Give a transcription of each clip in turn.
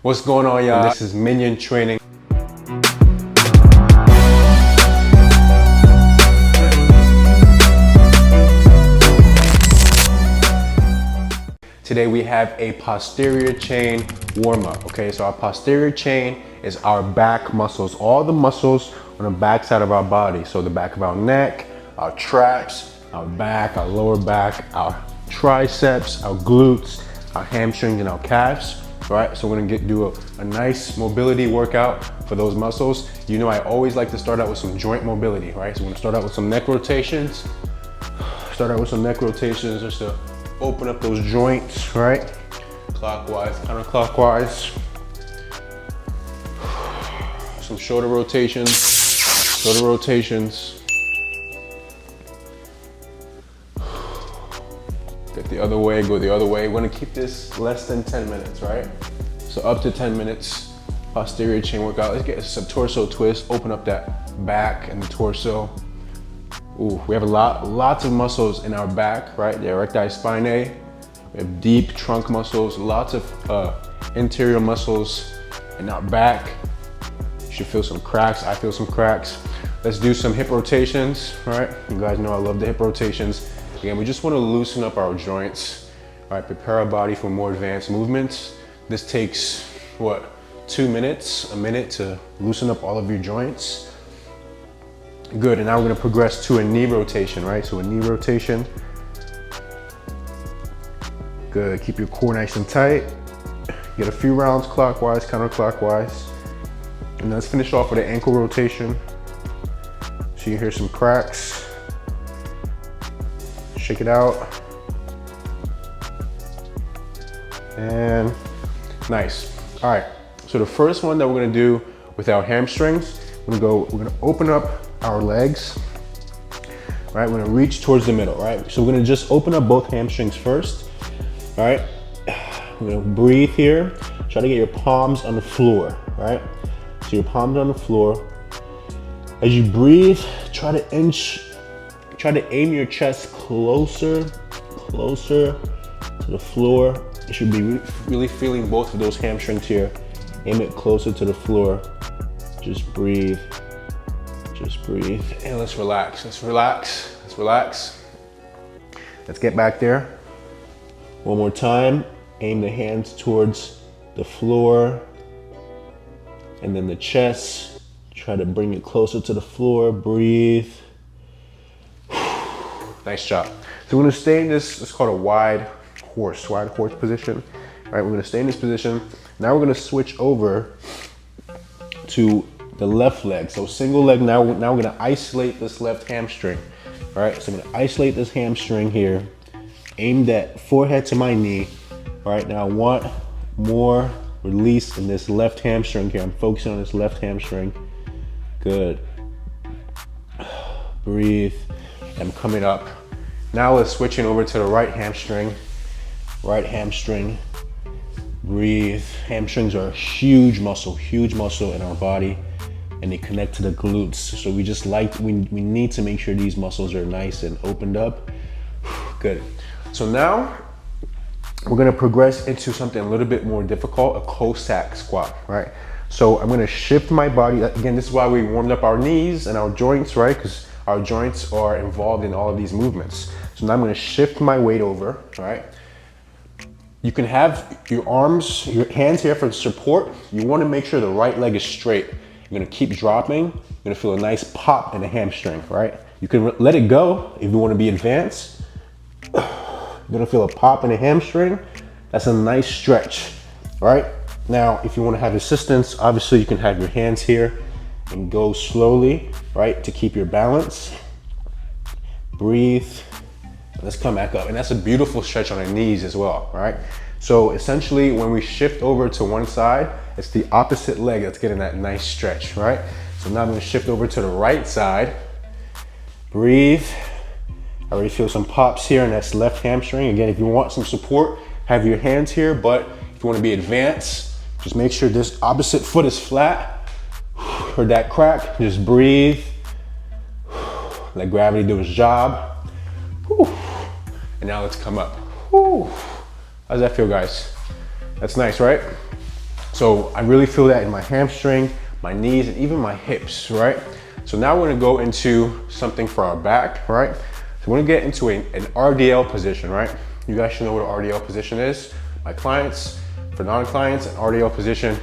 What's going on, y'all? This is Minion Training. Today we have a posterior chain warm-up, okay? So our posterior chain is our back muscles, all the muscles on the back side of our body. So the back of our neck, our traps, our back, our lower back, our triceps, our glutes, our hamstrings, and our calves, right? So we're gonna do a nice mobility workout for those muscles. You know, I always like to start out with some joint mobility, right? So we're gonna start out with some neck rotations. Just to open up those joints, right? Clockwise, counterclockwise. Some shoulder rotations. Get the other way, go the other way. We're gonna keep this less than 10 minutes, right? So up to 10 minutes, posterior chain workout. Let's get some torso twist, open up that back and the torso. Ooh, we have lots of muscles in our back, right? The erecti spinae. We have deep trunk muscles, lots of interior muscles in our back. You should feel some cracks. I feel some cracks. Let's do some hip rotations, right? You guys know I love the hip rotations. Again, we just want to loosen up our joints, right? Prepare our body for more advanced movements. This takes, what, 2 minutes, a minute to loosen up all of your joints. Good, and now we're gonna progress to a knee rotation, right? So a knee rotation. Good, keep your core nice and tight. Get a few rounds clockwise, counterclockwise. And let's finish off with an ankle rotation. So you hear some cracks. Shake it out. And nice. All right, so the first one that we're gonna do with our hamstrings, we're gonna open up our legs, right? We're gonna reach towards the middle, right? So we're gonna just open up both hamstrings first, all right? We're gonna breathe here. Try to get your palms on the floor, right? So your palms on the floor. As you breathe, try to aim your chest closer to the floor. You should be really feeling both of those hamstrings here. Aim it closer to the floor. Just breathe. And let's relax. Let's get back there. One more time. Aim the hands towards the floor and then the chest. Try to bring it closer to the floor. Breathe. Nice job. So we're gonna stay in this, it's called a wide horse position. All right, we're gonna stay in this position. Now we're gonna switch over to the left leg. So single leg, now we're gonna isolate this left hamstring. All right, so I'm gonna isolate this hamstring here, aim that forehead to my knee. All right, now I want more release in this left hamstring here. I'm focusing on this left hamstring. Good. Breathe. I'm coming up. Now let's switching over to the right hamstring. Breathe. Hamstrings are a huge muscle in our body, and they connect to the glutes. So we need to make sure these muscles are nice and opened up. Good. So now we're gonna progress into something a little bit more difficult, a Cossack squat, right? So I'm gonna shift my body. Again, this is why we warmed up our knees and our joints, right? Because our joints are involved in all of these movements. So now I'm gonna shift my weight over, right? You can have your hands here for support. You wanna make sure the right leg is straight. You're gonna keep dropping. You're gonna feel a nice pop in the hamstring, right? You can let it go if you wanna be advanced. You're gonna feel a pop in the hamstring. That's a nice stretch, right? Now, if you wanna have assistance, obviously you can have your hands here and go slowly, right? To keep your balance. Breathe. Let's come back up. And that's a beautiful stretch on the knees as well, right? So essentially when we shift over to one side, it's the opposite leg that's getting that nice stretch, right? So now I'm gonna shift over to the right side. Breathe. I already feel some pops here in that left hamstring. Again, if you want some support, have your hands here, but if you wanna be advanced, just make sure this opposite foot is flat. Heard that crack, just breathe. Let gravity do its job. And now let's come up. How does that feel, guys? That's nice, right? So I really feel that in my hamstring, my knees, and even my hips, right? So now we're gonna go into something for our back, right? So we're gonna get into an RDL position, right? You guys should know what an RDL position is. My clients, for non-clients, an RDL position,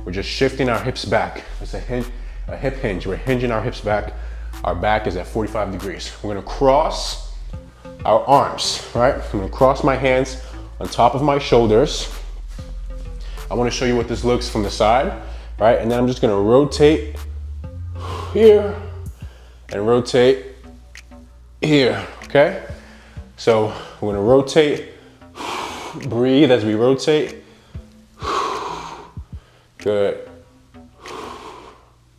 we're just shifting our hips back. It's a hip hinge. We're hinging our hips back. Our back is at 45 degrees. We're gonna cross our arms, right? I'm gonna cross my hands on top of my shoulders. I wanna show you what this looks from the side, right? And then I'm just gonna rotate here and rotate here, okay? So we're gonna rotate, breathe as we rotate. Good.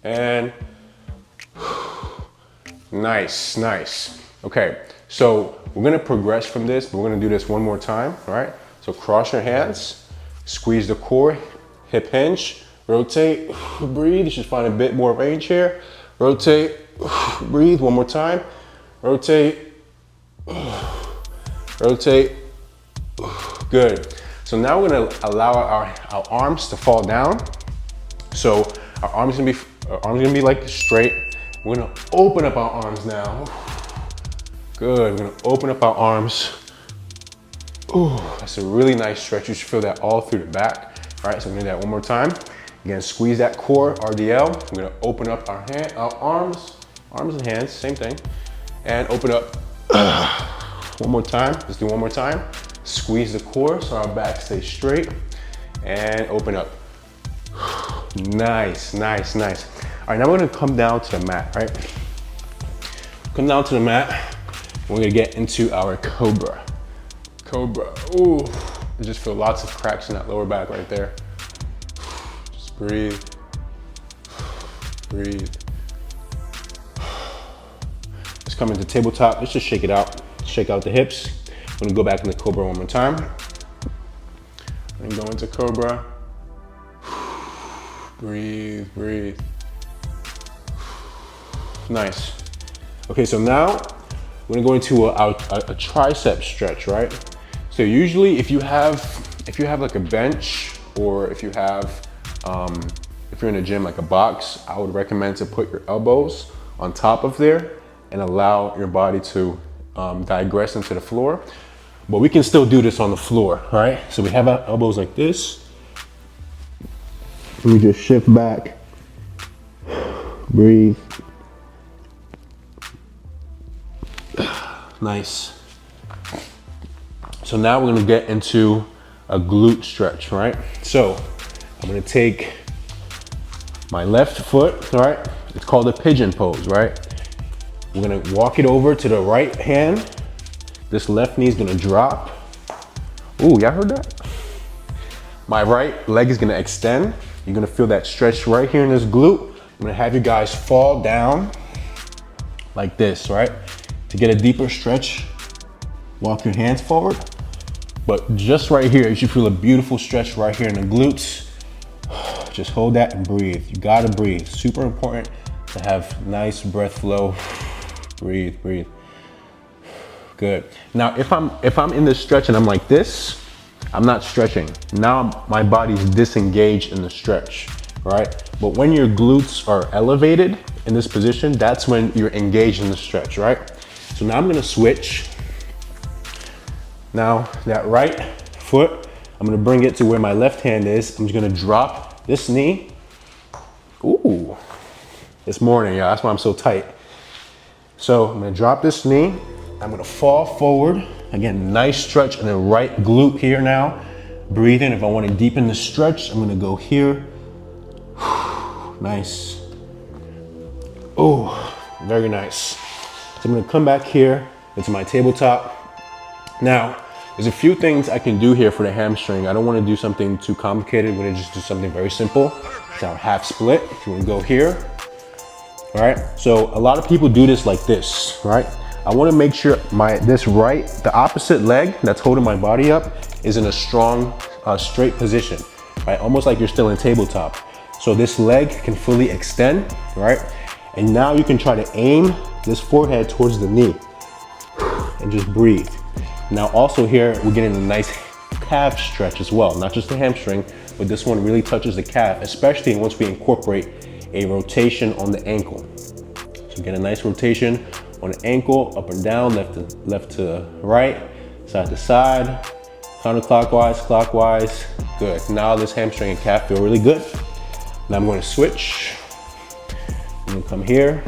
And nice, nice. Okay, so we're gonna progress from this, but we're gonna do this one more time, all right? So cross your hands, squeeze the core, hip hinge, rotate, breathe. You should find a bit more range here. Rotate, breathe, one more time. Rotate, rotate, good. So now we're gonna allow our arms to fall down. So our arms gonna be like straight. We're gonna open up our arms now. Good, we're gonna open up our arms. Ooh, that's a really nice stretch. You should feel that all through the back. All right, so we're gonna do that one more time. Again, squeeze that core, RDL. We're gonna open up our arms and hands, same thing. And open up. One more time, let's do one more time. Squeeze the core so our back stays straight. And open up. Nice, nice, nice. All right, now we're gonna come down to the mat, right? Come down to the mat. We're gonna get into our cobra. Cobra, ooh. I just feel lots of cracks in that lower back right there. Just breathe, breathe. Let's come into tabletop. Let's just shake it out. Shake out the hips. We're gonna go back into cobra one more time. And go into cobra. Breathe, breathe. Nice. Okay, so now we're gonna go into a tricep stretch, right? So usually if you have like a bench, or if you have, if you're in a gym like a box, I would recommend to put your elbows on top of there and allow your body to digress into the floor. But we can still do this on the floor, right? So we have our elbows like this. We just shift back, breathe. Nice. So now we're gonna get into a glute stretch, right? So I'm gonna take my left foot, all right? It's called a pigeon pose, right? We're gonna walk it over to the right hand. This left knee is gonna drop. Ooh, y'all heard that? My right leg is gonna extend. You're gonna feel that stretch right here in this glute. I'm gonna have you guys fall down like this, right? To get a deeper stretch, walk your hands forward. But just right here, you should feel a beautiful stretch right here in the glutes. Just hold that and breathe. You gotta breathe. Super important to have nice breath flow. Breathe, breathe. Good. Now, if I'm in this stretch and I'm like this, I'm not stretching. Now my body's disengaged in the stretch, right? But when your glutes are elevated in this position, that's when you're engaged in the stretch, right? So now I'm gonna switch. Now that right foot, I'm gonna bring it to where my left hand is. I'm just gonna drop this knee. Ooh, it's morning, yeah, that's why I'm so tight. So I'm gonna drop this knee. I'm gonna fall forward. Again, nice stretch in the right glute here now. Breathe in. If I wanna deepen the stretch, I'm gonna go here. Nice. Oh, very nice. So I'm gonna come back here into my tabletop. Now, there's a few things I can do here for the hamstring. I don't wanna do something too complicated. I'm gonna just do something very simple. It's our half split. If you wanna go here, all right? So a lot of people do this like this, right? I wanna make sure the opposite leg that's holding my body up is in a strong, straight position, right? Almost like you're still in tabletop. So this leg can fully extend, right? And now you can try to aim this forehead towards the knee and just breathe. Now also here, we're getting a nice calf stretch as well, not just the hamstring, but this one really touches the calf, especially once we incorporate a rotation on the ankle. So get a nice rotation on the ankle, up and down, left to right, side to side, counterclockwise, clockwise. Good. Now this hamstring and calf feel really good. Now I'm going to switch. I'm going to come here.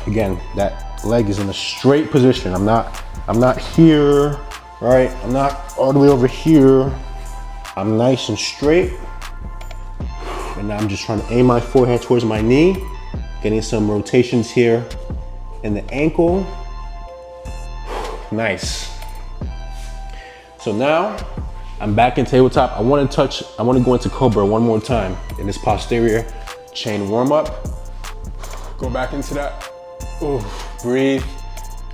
Again, that leg is in a straight position. I'm not here, right? I'm not all the way over here. I'm nice and straight. And now I'm just trying to aim my forehand towards my knee, getting some rotations here in the ankle. Nice. So now I'm back in tabletop. I want to go into Cobra one more time in this posterior chain warm up. Go back into that. Ooh, breathe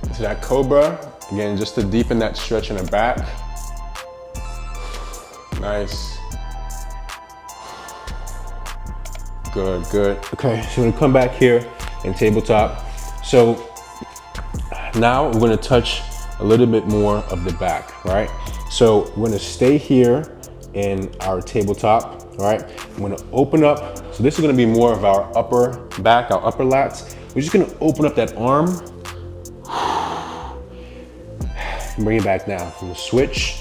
into that Cobra. Again, just to deepen that stretch in the back. Nice. Good, good. Okay, so I'm gonna come back here in tabletop. So now we're gonna touch a little bit more of the back, right? So we're gonna stay here in our tabletop, all right? I'm gonna open up. So this is gonna be more of our upper back, our upper lats. We're just gonna open up that arm. And bring it back down. I'm gonna switch.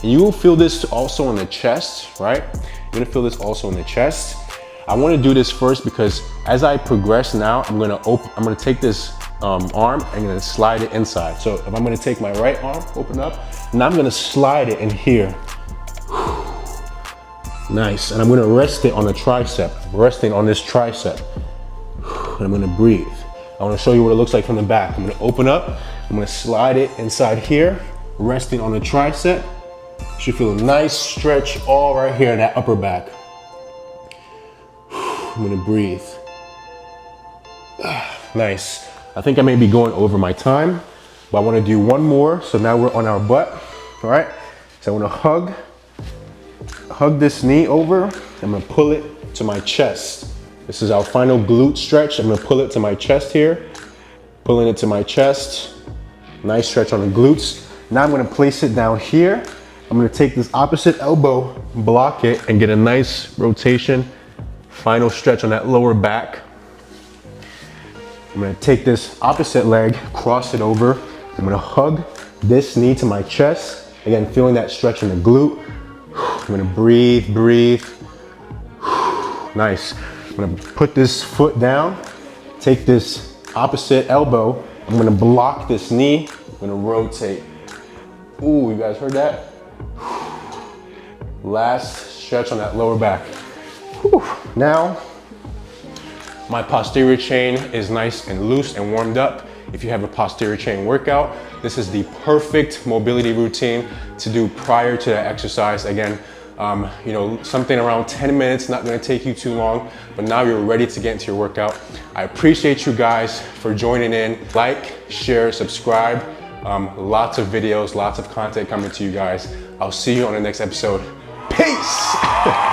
And you will feel this also in the chest, right? You're gonna feel this also in the chest. I wanna do this first because as I progress now, I'm gonna take this arm and I'm gonna slide it inside. So if I'm gonna take my right arm, open up, and I'm gonna slide it in here. Nice, and I'm gonna rest it on the tricep, resting on this tricep. And I'm gonna breathe. I wanna show you what it looks like from the back. I'm gonna open up, I'm gonna slide it inside here, resting on the tricep. You should feel a nice stretch all right here in that upper back. I'm gonna breathe. Nice. I think I may be going over my time, but I wanna do one more. So now we're on our butt, all right? So I wanna hug this knee over. I'm gonna pull it to my chest. This is our final glute stretch. I'm gonna pull it to my chest here. Pulling it to my chest. Nice stretch on the glutes. Now I'm gonna place it down here. I'm gonna take this opposite elbow, block it, and get a nice rotation. Final stretch on that lower back. I'm gonna take this opposite leg, cross it over. I'm gonna hug this knee to my chest. Again, feeling that stretch in the glute. I'm gonna breathe, breathe. Nice. I'm gonna put this foot down, take this opposite elbow. I'm gonna block this knee. I'm gonna rotate. Ooh, you guys heard that? Last stretch on that lower back. Whew. Now, my posterior chain is nice and loose and warmed up. If you have a posterior chain workout, this is the perfect mobility routine to do prior to that exercise. Again, something around 10 minutes, not gonna take you too long, but now you're ready to get into your workout. I appreciate you guys for joining in. Like, share, subscribe. Lots of videos, lots of content coming to you guys. I'll see you on the next episode. Peace!